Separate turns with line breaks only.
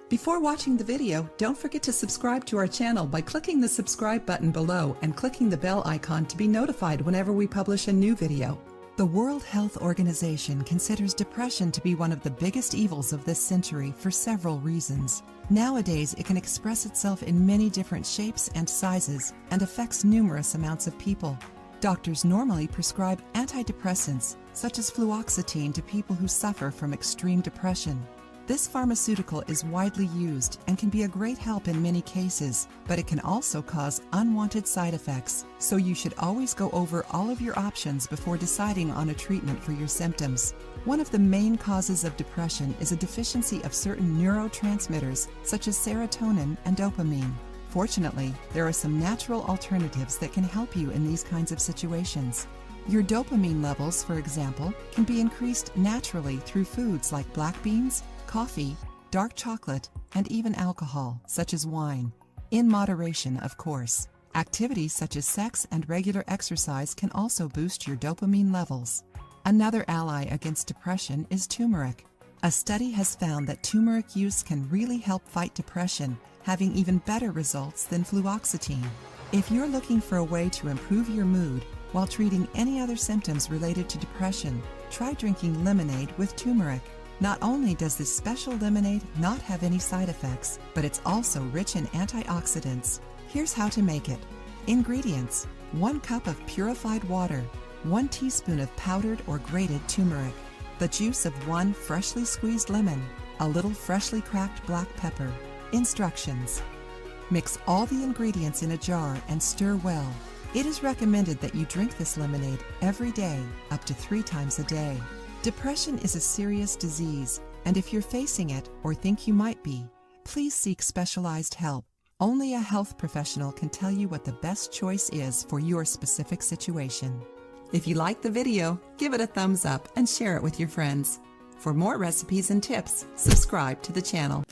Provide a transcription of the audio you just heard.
Before watching the video, don't forget to subscribe to our channel by clicking the subscribe button below and clicking the bell icon to be notified whenever we publish a new video. The World Health Organization considers depression to be one of the biggest evils of this century for several reasons. Nowadays, it can express itself in many different shapes and sizes and affects numerous amounts of people. Doctors normally prescribe antidepressants, such as fluoxetine, to people who suffer from extreme depression. This pharmaceutical is widely used and can be a great help in many cases, but it can also cause unwanted side effects, so you should always go over all of your options before deciding on a treatment for your symptoms. One of the main causes of depression is a deficiency of certain neurotransmitters such as serotonin and dopamine. Fortunately, there are some natural alternatives that can help you in these kinds of situations. Your dopamine levels, for example, can be increased naturally through foods like black beans, coffee, dark chocolate, and even alcohol, such as wine. In moderation, of course. Activities such as sex and regular exercise can also boost your dopamine levels. Another ally against depression is turmeric. A study has found that turmeric use can really help fight depression, having even better results than fluoxetine. If you're looking for a way to improve your mood while treating any other symptoms related to depression, try drinking lemonade with turmeric. Not only does this special lemonade not have any side effects, but it's also rich in antioxidants. Here's how to make it. Ingredients: 1 cup of purified water, 1 teaspoon of powdered or grated turmeric, the juice of 1 freshly squeezed lemon, a little freshly cracked black pepper. Instructions: mix all the ingredients in a jar and stir well. It is recommended that you drink this lemonade every day, up to 3 times a day. Depression is a serious disease, and if you're facing it or think you might be, please seek specialized help. Only a health professional can tell you what the best choice is for your specific situation. If you like the video, give it a thumbs up and share it with your friends. For more recipes and tips, subscribe to the channel.